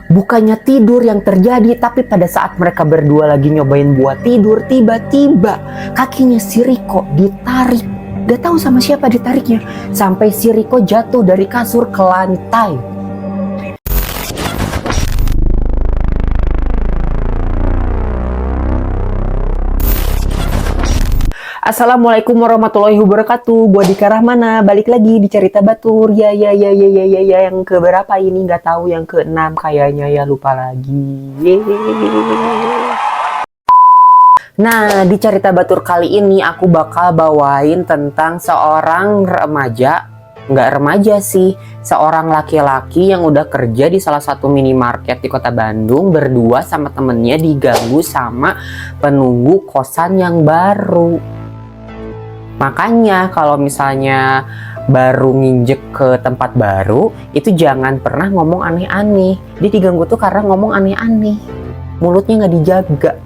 Bukannya tidur yang terjadi, tapi pada saat mereka berdua lagi nyobain buat tidur, tiba-tiba kakinya si Riko ditarik. Gak tahu sama siapa ditariknya, sampai si Riko jatuh dari kasur ke lantai. Assalamualaikum warahmatullahi wabarakatuh. Gua Dika Rahmana, balik lagi di Cerita Batur. Ya, yang keberapa ini nggak tahu, yang ke-6 kayaknya, ya lupa lagi. Nah, di Cerita Batur kali ini aku bakal bawain tentang seorang remaja, nggak remaja sih, seorang laki-laki yang udah kerja di salah satu minimarket di kota Bandung, berdua sama temennya diganggu sama penunggu kosan yang baru. Makanya kalau misalnya baru nginjek ke tempat baru, itu jangan pernah ngomong aneh-aneh. Dia diganggu tuh karena ngomong aneh-aneh, mulutnya nggak dijaga.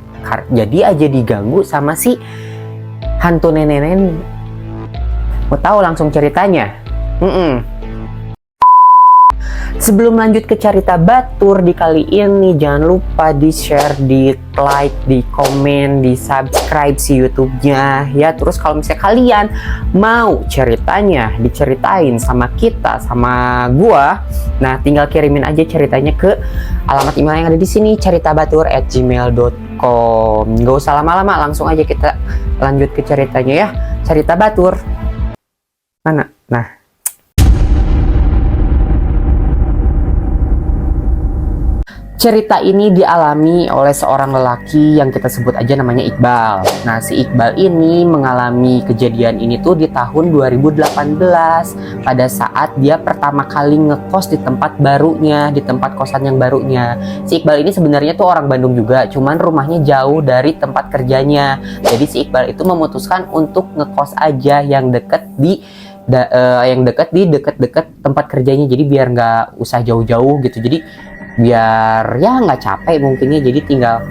Jadi aja diganggu sama si hantu nenek-nenek. Mau tahu langsung ceritanya? Sebelum lanjut ke Cerita Batur di kali ini, jangan lupa di share, di like, di komen, di subscribe si YouTube-nya ya. Terus kalau misalnya kalian mau ceritanya diceritain sama kita, sama gua, nah tinggal kirimin aja ceritanya ke alamat email yang ada di sini, ceritabatur@gmail.com. Gak usah lama-lama, langsung aja kita lanjut ke ceritanya ya. Cerita Batur. Mana? Nah, cerita ini dialami oleh seorang lelaki yang kita sebut aja namanya Iqbal. Nah, si Iqbal ini mengalami kejadian ini tuh di tahun 2018 pada saat dia pertama kali ngekos di tempat barunya, di tempat kosan yang barunya. Si Iqbal ini sebenarnya tuh orang Bandung juga, cuman rumahnya jauh dari tempat kerjanya. Jadi si Iqbal itu memutuskan untuk ngekos aja yang deket di deket tempat kerjanya. Jadi biar nggak usah jauh-jauh gitu. Jadi biar ya nggak capek mungkinnya, jadi tinggal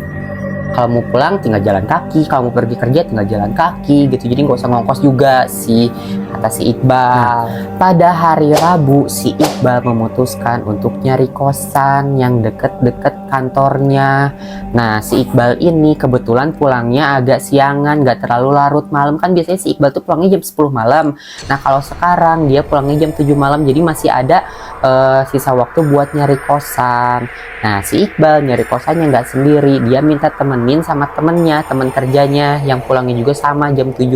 kalau mau pulang tinggal jalan kaki, kalau mau pergi kerja tinggal jalan kaki gitu, jadi nggak usah ngongkos juga sih, kata si Iqbal. Pada hari Rabu si Iqbal memutuskan untuk nyari kosan yang deket-deket kantornya. Nah, si Iqbal ini kebetulan pulangnya agak siangan, gak terlalu larut malam. Kan biasanya si Iqbal tuh pulangnya jam 10 malam. Nah, kalau sekarang dia pulangnya jam 7 malam, jadi masih ada sisa waktu buat nyari kosan. Nah, si Iqbal nyari kosannya nggak sendiri, dia minta temenin sama temennya, temen kerjanya yang pulangnya juga sama jam 7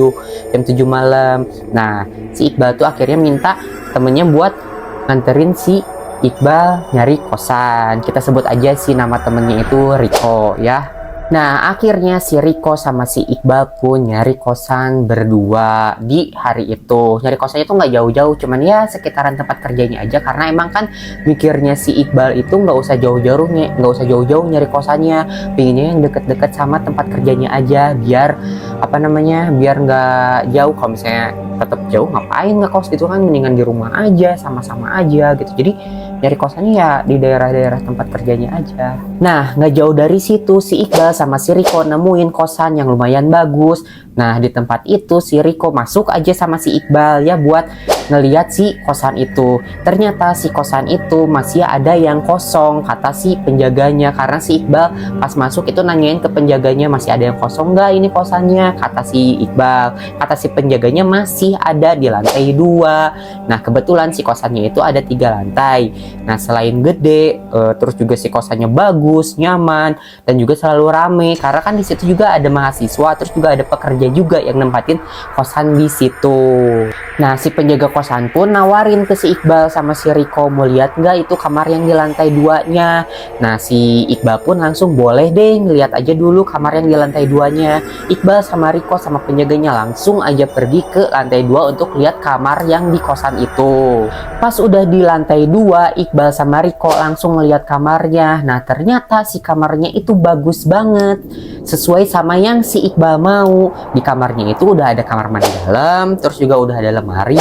malam. Nah, si Iqbal tuh akhirnya minta temennya buat nganterin si Iqbal nyari kosan. Kita sebut aja si nama temennya itu Riko ya. Nah, akhirnya si Riko sama si Iqbal pun nyari kosan berdua di hari itu. Nyari kosannya itu nggak jauh-jauh, cuman ya sekitaran tempat kerjanya aja, karena emang kan mikirnya si Iqbal itu nggak usah jauh-jauh nyari kosannya, pinginnya yang deket-deket sama tempat kerjanya aja, biar biar nggak jauh. Kalau misalnya tetap jauh, ngapain ngekos gitu kan, mendingan di rumah aja, sama-sama aja gitu. Jadi nyari kosannya ya di daerah-daerah tempat kerjanya aja. Nah, nggak jauh dari situ si Iqbal sama si Riko nemuin kosan yang lumayan bagus. Nah, di tempat itu si Riko masuk aja sama si Iqbal ya buat ngeliat si kosan itu. Ternyata si kosan itu masih ada yang kosong, kata si penjaganya. Karena si Iqbal pas masuk itu nanyain ke penjaganya, masih ada yang kosong nggak ini kosannya, kata si Iqbal. Kata si penjaganya masih ada di lantai 2. Nah, kebetulan si kosannya itu ada 3 lantai. Nah, selain gede, terus juga si kosannya bagus, nyaman, dan juga selalu rame. Karena kan di situ juga ada mahasiswa, terus juga ada pekerja juga yang nempatin kosan di situ. Nah, si penjaga kosan pun nawarin ke si Iqbal sama si Riko, mau lihat nggak itu kamar yang di lantai 2-nya. Nah, si Iqbal pun langsung boleh deh, ngeliat aja dulu kamar yang di lantai 2-nya. Iqbal sama Riko sama penjaganya langsung aja pergi ke lantai 2 untuk lihat kamar yang di kosan itu. Pas udah di lantai 2, Iqbal sama Riko langsung ngeliat kamarnya. Nah, ternyata si kamarnya itu bagus banget, sesuai sama yang si Iqbal mau. di kamarnya itu udah ada kamar mandi dalam, terus juga udah ada lemari,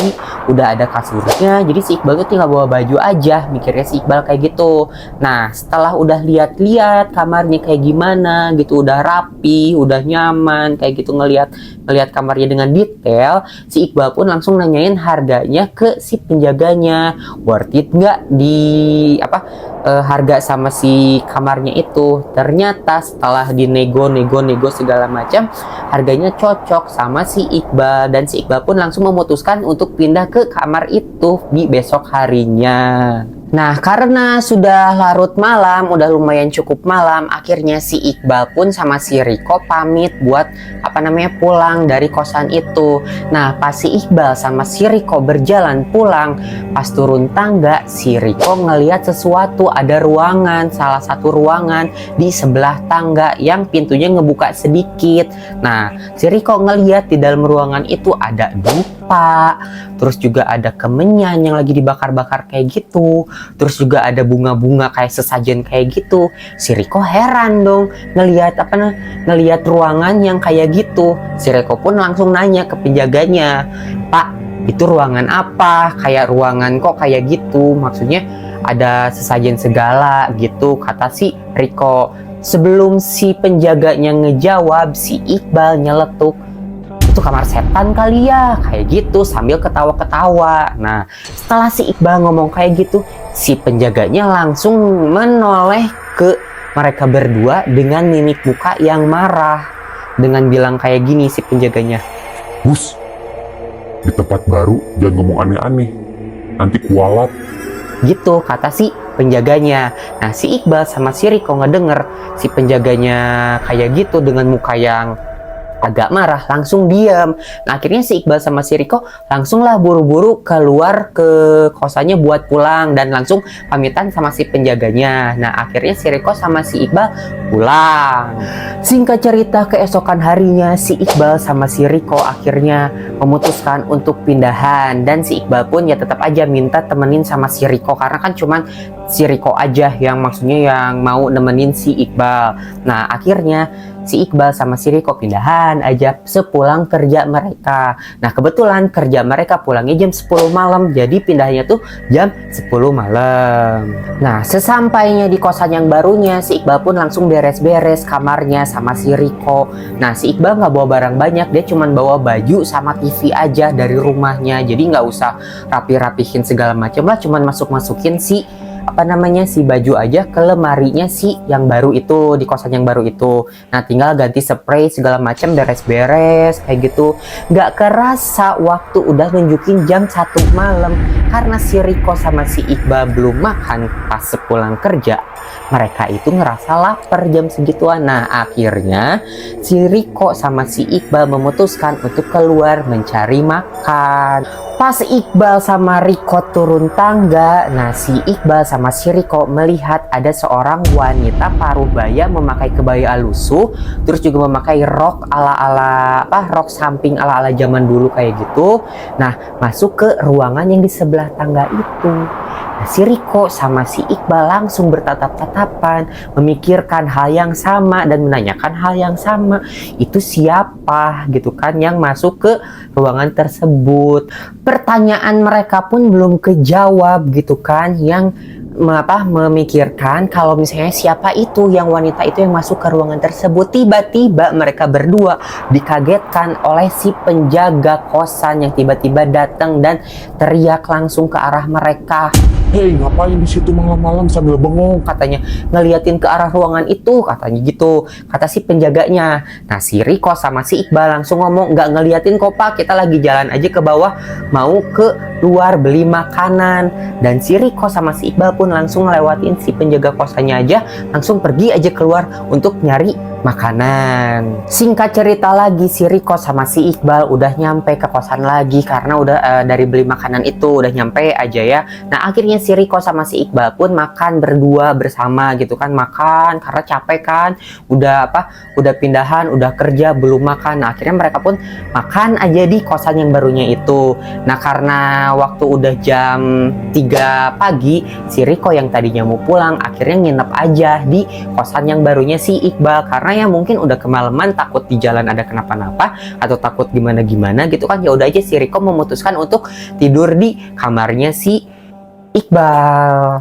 udah ada kasurnya. Jadi si Iqbal tuh tinggal bawa baju aja, mikirnya si Iqbal kayak gitu. Nah, setelah udah lihat-lihat kamarnya kayak gimana gitu, udah rapi, udah nyaman kayak gitu, ngelihat kamarnya dengan detail, si Iqbal pun langsung nanyain harganya ke si penjaganya, worth it nggak di harga sama si kamarnya itu. Ternyata setelah dinego segala macam, harganya cocok sama si Iqbal, dan si Iqbal pun langsung memutuskan untuk pindah ke kamar itu di besok harinya. Nah, karena sudah larut malam, udah lumayan cukup malam, akhirnya si Iqbal pun sama si Riko pamit buat pulang dari kosan itu. Nah, pas si Iqbal sama si Riko berjalan pulang, pas turun tangga, si Riko ngeliat sesuatu, ada ruangan, salah satu ruangan di sebelah tangga yang pintunya ngebuka sedikit. Nah, si Riko ngeliat di dalam ruangan itu ada dupa, terus juga ada kemenyan yang lagi dibakar-bakar kayak gitu, terus juga ada bunga-bunga kayak sesajen kayak gitu. Si Riko heran dong ngelihat ruangan yang kayak gitu. Si Riko pun langsung nanya ke penjaganya, "Pak, itu ruangan apa? Kayak ruangan kok kayak gitu, maksudnya ada sesajen segala gitu," kata si Riko. Sebelum si penjaganya ngejawab, si Iqbal nyeletuk, "Itu kamar setan kali ya," kayak gitu sambil ketawa-ketawa. Nah, setelah si Iqbal ngomong kayak gitu, si penjaganya langsung menoleh ke mereka berdua dengan mimik muka yang marah, dengan bilang kayak gini si penjaganya, "Bus, di tempat baru jangan ngomong aneh-aneh, nanti kualat." gitu kata si penjaganya. Nah, si Iqbal sama si Riko ngedenger si penjaganya kayak gitu dengan muka yang agak marah, langsung diam. Nah, akhirnya si Iqbal sama si Riko langsunglah buru-buru keluar ke kosannya buat pulang dan langsung pamitan sama si penjaganya. Nah, akhirnya si Riko sama si Iqbal pulang. Singkat cerita, keesokan harinya si Iqbal sama si Riko akhirnya memutuskan untuk pindahan, dan si Iqbal pun ya tetap aja minta temenin sama si Riko karena kan cuman si Riko aja yang maksudnya yang mau nemenin si Iqbal. Nah, akhirnya si Iqbal sama si Riko pindahan aja sepulang kerja mereka. Nah, kebetulan kerja mereka pulangnya jam 10 malam, jadi pindahnya tuh jam 10 malam. Nah, sesampainya di kosan yang barunya, si Iqbal pun langsung beres-beres kamarnya sama si Riko. Nah, si Iqbal nggak bawa barang banyak, dia cuma bawa baju sama TV aja dari rumahnya, jadi nggak usah rapi-rapihin segala macam lah, cuman masukin si si baju aja ke lemarinya si yang baru itu, di kosan yang baru itu. Nah, tinggal ganti spray segala macam, beres-beres kayak gitu. Gak kerasa waktu udah nunjukin jam 1 malam karena si Riko sama si Iqbal belum makan pas sepulang kerja. Mereka itu ngerasa lapar jam segituan. Nah, akhirnya si Riko sama si Iqbal memutuskan untuk keluar mencari makan. Pas Iqbal sama Riko turun tangga, nah si Iqbal sama si Riko melihat ada seorang wanita paruh baya memakai kebaya alusuh, terus juga memakai rok rok samping ala-ala zaman dulu kayak gitu. Nah, masuk ke ruangan yang di sebelah tangga itu. Nah, si Riko sama si Iqbal langsung bertatap-tatapan, memikirkan hal yang sama dan menanyakan hal yang sama. Itu siapa gitu kan yang masuk ke ruangan tersebut? Pertanyaan mereka pun belum kejawab gitu kan, yang memikirkan kalau misalnya siapa itu yang wanita itu yang masuk ke ruangan tersebut. Tiba-tiba mereka berdua dikagetkan oleh si penjaga kosan yang tiba-tiba datang dan teriak langsung ke arah mereka. "Hei, ngapain di situ malam-malam sambil bengong?" Katanya ngeliatin ke arah ruangan itu, katanya gitu, kata si penjaganya. Nah, si Riko sama si Iqbal langsung ngomong, "Nggak ngeliatin kok Pak, kita lagi jalan aja ke bawah mau ke luar beli makanan." Dan si Riko sama si Iqbal pun langsung ngelewatin si penjaga kosannya aja, langsung pergi aja keluar untuk nyari makanan. Singkat cerita lagi, si Riko sama si Iqbal udah nyampe ke kosan lagi karena udah dari beli makanan itu udah nyampe aja ya. Nah, akhirnya si Riko sama si Iqbal pun makan berdua bersama gitu kan, makan karena capek kan, udah pindahan, udah kerja belum makan. Nah, akhirnya mereka pun makan aja di kosan yang barunya itu. Nah, karena waktu udah jam 3 pagi, si Riko yang tadinya mau pulang akhirnya nginep aja di kosan yang barunya si Iqbal karena karena ya mungkin udah kemalaman, takut di jalan ada kenapa-napa atau takut gimana-gimana gitu kan. Ya udah aja si Riko memutuskan untuk tidur di kamarnya si Iqbal.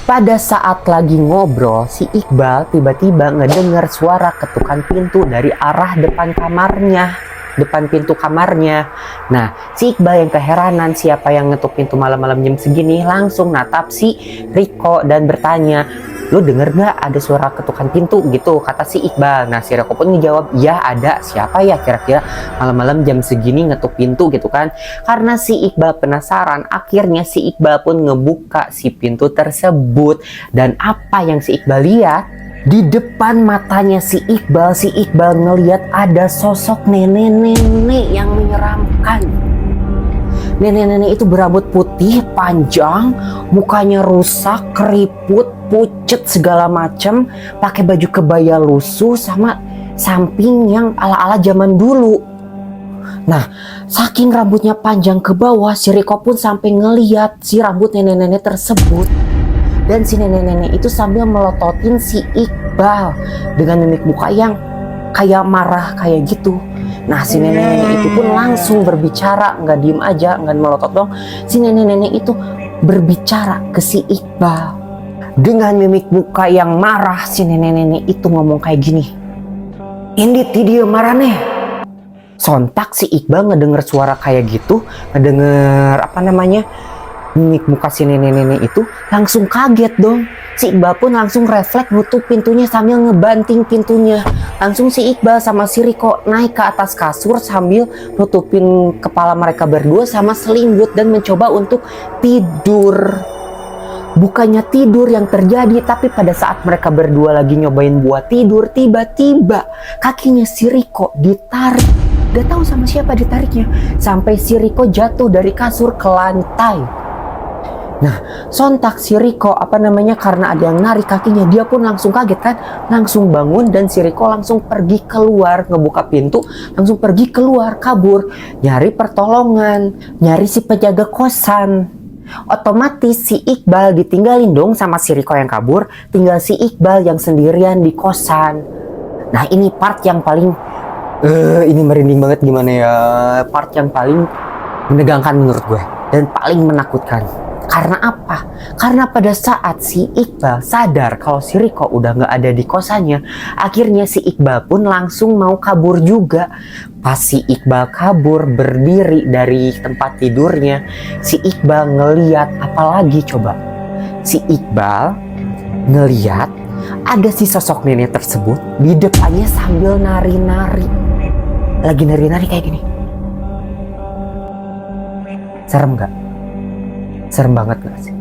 Pada saat lagi ngobrol, si Iqbal tiba-tiba ngedengar suara ketukan pintu dari arah depan pintu kamarnya. Nah, si Iqbal yang keheranan siapa yang ngetuk pintu malam-malam jam segini, langsung natap si Riko dan bertanya, "Lu denger gak ada suara ketukan pintu?" gitu kata si Iqbal. Nah, si Riko pun ngejawab, "Iya ada, siapa ya kira-kira malam-malam jam segini ngetuk pintu?" gitu kan. Karena si Iqbal penasaran, akhirnya si Iqbal pun ngebuka si pintu tersebut. Dan apa yang si Iqbal lihat? Di depan matanya si Iqbal ngelihat ada sosok nenek-nenek yang menyeramkan. Nenek-nenek itu berambut putih panjang, mukanya rusak, keriput, pucet segala macam, pakai baju kebaya lusuh sama samping yang ala-ala zaman dulu. Nah, saking rambutnya panjang ke bawah, si Riko pun sampai ngeliat si rambut nenek-nenek tersebut. Dan si nenek-nenek itu sambil melototin si Iqbal dengan mimik muka yang kayak marah kayak gitu. Nah, si nenek-nenek itu pun langsung berbicara, nggak diem aja, nggak melotot dong. Si nenek-nenek itu berbicara ke si Iqbal dengan mimik muka yang marah. Si nenek-nenek itu ngomong kayak gini, "Indit dia marah nih." Sontak si Iqbal ngedenger suara kayak gitu, ngedenger mimik muka si nenek-nenek itu, langsung kaget dong. Si Iqbal pun langsung refleks nutup pintunya sambil ngebanting pintunya. Langsung si Iqbal sama si Riko naik ke atas kasur sambil nutupin kepala mereka berdua sama selimut dan mencoba untuk tidur. Bukannya tidur yang terjadi, tapi pada saat mereka berdua lagi nyobain buat tidur, tiba-tiba kakinya si Riko ditarik. Gak tahu sama siapa ditariknya, sampai si Riko jatuh dari kasur ke lantai. Nah, sontak si Riko karena ada yang narik kakinya, dia pun langsung kaget kan, langsung bangun dan si Riko langsung pergi keluar, ngebuka pintu, langsung pergi keluar, kabur, nyari pertolongan, nyari si penjaga kosan. Otomatis si Iqbal ditinggalin dong sama si Riko yang kabur, tinggal si Iqbal yang sendirian di kosan. Nah, ini part yang paling ini merinding banget gimana ya, part yang paling menegangkan menurut gue dan paling menakutkan. Karena apa? Karena pada saat si Iqbal sadar kalau si Riko udah nggak ada di kosannya, akhirnya si Iqbal pun langsung mau kabur juga. Pas si Iqbal kabur berdiri dari tempat tidurnya, si Iqbal ngeliat apa lagi coba? Si Iqbal ngeliat ada si sosok nenek tersebut di depannya sambil nari-nari. Lagi nari-nari kayak gini. Serem gak? Serem banget gak sih?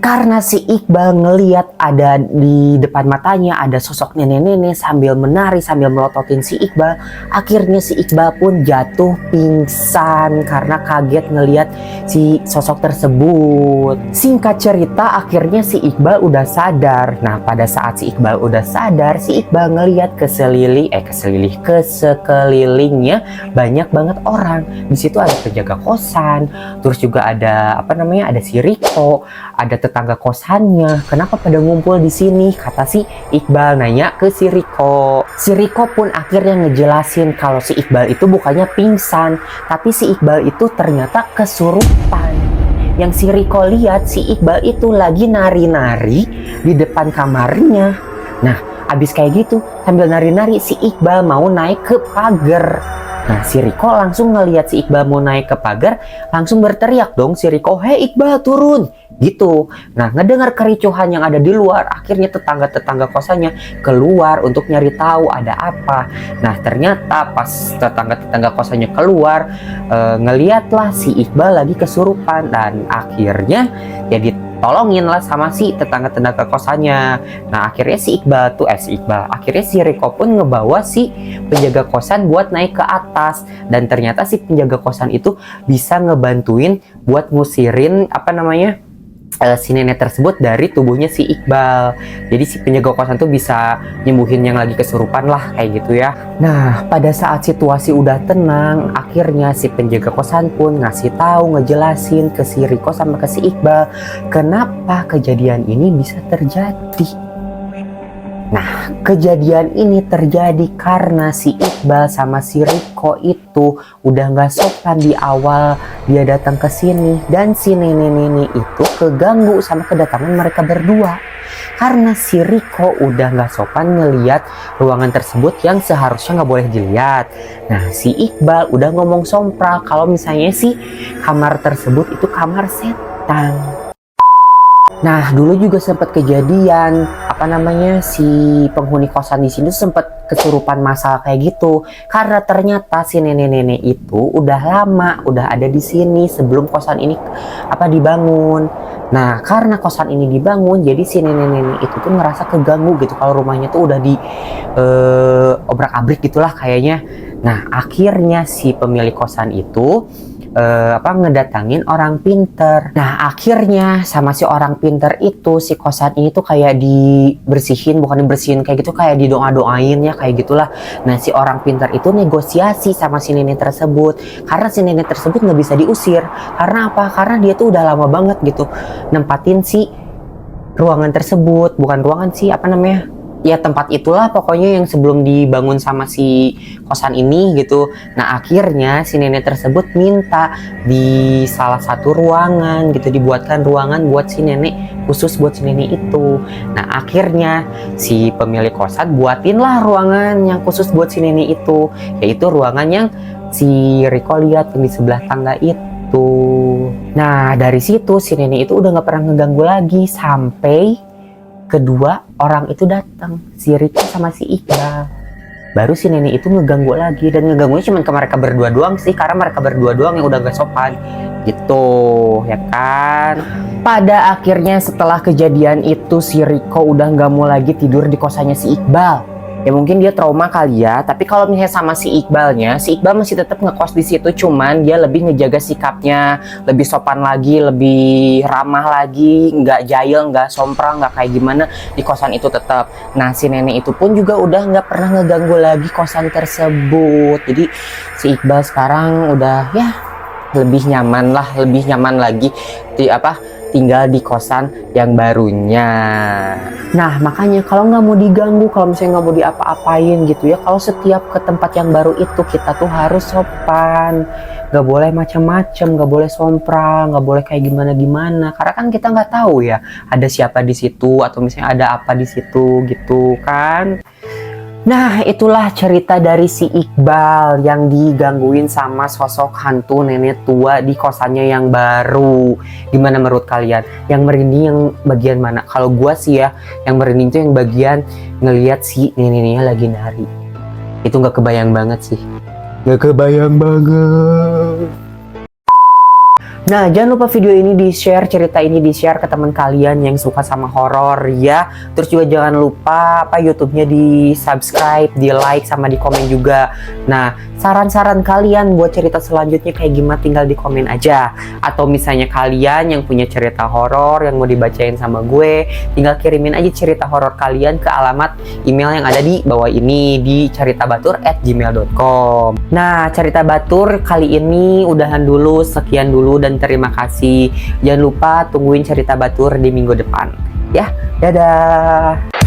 Karena si Iqbal ngeliat ada di depan matanya ada sosok nenek-nenek sambil menari, sambil melototin si Iqbal. Akhirnya si Iqbal pun jatuh pingsan karena kaget ngeliat si sosok tersebut. Singkat cerita, akhirnya si Iqbal udah sadar. Nah, pada saat si Iqbal udah sadar, si Iqbal ngeliat ke sekelilingnya banyak banget orang. Di situ ada penjaga kosan, terus juga ada ada si Riko, ada tetangga kosannya. Kenapa pada ngumpul di sini? Kata si Iqbal nanya ke si Riko. Si Riko pun akhirnya ngejelasin kalau si Iqbal itu bukannya pingsan, tapi si Iqbal itu ternyata kesurupan. Yang si Riko lihat, si Iqbal itu lagi nari-nari di depan kamarnya. Nah, abis kayak gitu sambil nari-nari, si Iqbal mau naik ke pagar. Nah, si Riko langsung ngelihat si Iqbal mau naik ke pagar, langsung berteriak dong si Riko, "Hei Iqbal, turun!" gitu. Nah, ngedengar kericuhan yang ada di luar, akhirnya tetangga-tetangga kosannya keluar untuk nyari tahu ada apa. Nah, ternyata pas tetangga-tetangga kosannya keluar, ngeliatlah si Iqbal lagi kesurupan dan akhirnya ya ditolongin lah sama si tetangga-tetangga kosannya. Nah, akhirnya akhirnya si Riko pun ngebawa si penjaga kosan buat naik ke atas, dan ternyata si penjaga kosan itu bisa ngebantuin buat ngusirin si nenek tersebut dari tubuhnya si Iqbal. Jadi si penjaga kosan tuh bisa nyembuhin yang lagi kesurupan lah kayak gitu ya. Nah, pada saat situasi udah tenang, akhirnya si penjaga kosan pun ngejelasin ke si Riko sama ke si Iqbal kenapa kejadian ini bisa terjadi. Nah, kejadian ini terjadi karena si Iqbal sama si Riko itu udah nggak sopan di awal dia datang ke sini, dan si nenek-nenek itu keganggu sama kedatangan mereka berdua. Karena si Riko udah nggak sopan ngeliat ruangan tersebut yang seharusnya nggak boleh dilihat. Nah, si Iqbal udah ngomong sompral kalau misalnya si kamar tersebut itu kamar setan. Nah, dulu juga sempat kejadian si penghuni kosan di sini sempat kesurupan masalah kayak gitu, karena ternyata si nenek-nenek itu udah lama udah ada di sini sebelum kosan ini dibangun. Nah, karena kosan ini dibangun, jadi si nenek-nenek itu tuh ngerasa keganggu gitu kalau rumahnya tuh udah di obrak-abrik gitulah kayaknya. Nah, akhirnya si pemilik kosan itu ngedatangin orang pinter. Nah, akhirnya sama si orang pinter itu si kosan ini tuh kayak bukan dibersihin kayak gitu, kayak didoa-doain ya kayak gitulah. Nah, si orang pinter itu negosiasi sama si nenek tersebut, karena si nenek tersebut nggak bisa diusir. Karena apa? Karena dia tuh udah lama banget gitu nempatin si ruangan tersebut, bukan ruangan sih ya tempat itulah pokoknya yang sebelum dibangun sama si kosan ini gitu. Nah, akhirnya si nenek tersebut minta di salah satu ruangan gitu dibuatkan ruangan buat si nenek, khusus buat si nenek itu. Nah, akhirnya si pemilik kosan buatinlah ruangan yang khusus buat si nenek itu, yaitu ruangan yang si Riko lihat yang di sebelah tangga itu. Nah, dari situ si nenek itu udah nggak pernah ngeganggu lagi sampai kedua orang itu datang, si Riko sama si Iqbal. Baru si nenek itu ngeganggu lagi, dan ngeganggunya cuma ke mereka berdua doang sih, karena mereka berdua doang yang udah gak sopan gitu ya kan. Pada akhirnya setelah kejadian itu si Riko udah gak mau lagi tidur di kosannya si Iqbal. Ya mungkin dia trauma kali ya, tapi kalau misalnya sama si Iqbalnya, si Iqbal masih tetap ngekos di situ, cuman dia lebih ngejaga sikapnya, lebih sopan lagi, lebih ramah lagi, nggak jahil, nggak sompral, nggak kayak gimana di kosan itu tetap. Nah, si nenek itu pun juga udah nggak pernah ngeganggu lagi kosan tersebut. Jadi si Iqbal sekarang udah ya lebih nyaman lagi tinggal di kosan yang barunya. Nah, makanya kalau nggak mau diganggu, kalau misalnya nggak mau diapa-apain gitu ya, kalau setiap ke tempat yang baru itu kita tuh harus sopan, nggak boleh macam-macam, nggak boleh sompral, nggak boleh kayak gimana-gimana, karena kan kita nggak tahu ya ada siapa di situ atau misalnya ada apa di situ gitu kan. Nah, itulah cerita dari si Iqbal yang digangguin sama sosok hantu nenek tua di kosannya yang baru. Gimana menurut kalian? Yang merinding yang bagian mana? Kalau gua sih ya, yang merinding tuh yang bagian ngelihat si neneknya lagi nari. Itu nggak kebayang banget sih. Nggak kebayang banget. Nah, jangan lupa video ini di-share, cerita ini di-share ke teman kalian yang suka sama horor ya. Terus juga jangan lupa YouTube-nya di-subscribe, di-like, sama di-komen juga. Nah, saran-saran kalian buat cerita selanjutnya kayak gimana tinggal di komen aja. Atau misalnya kalian yang punya cerita horor yang mau dibacain sama gue, tinggal kirimin aja cerita horor kalian ke alamat email yang ada di bawah ini di ceritabatur@gmail.com. Nah, cerita batur kali ini udahan dulu, sekian dulu dan terima kasih. Jangan lupa tungguin cerita batur di minggu depan. Ya, dadah.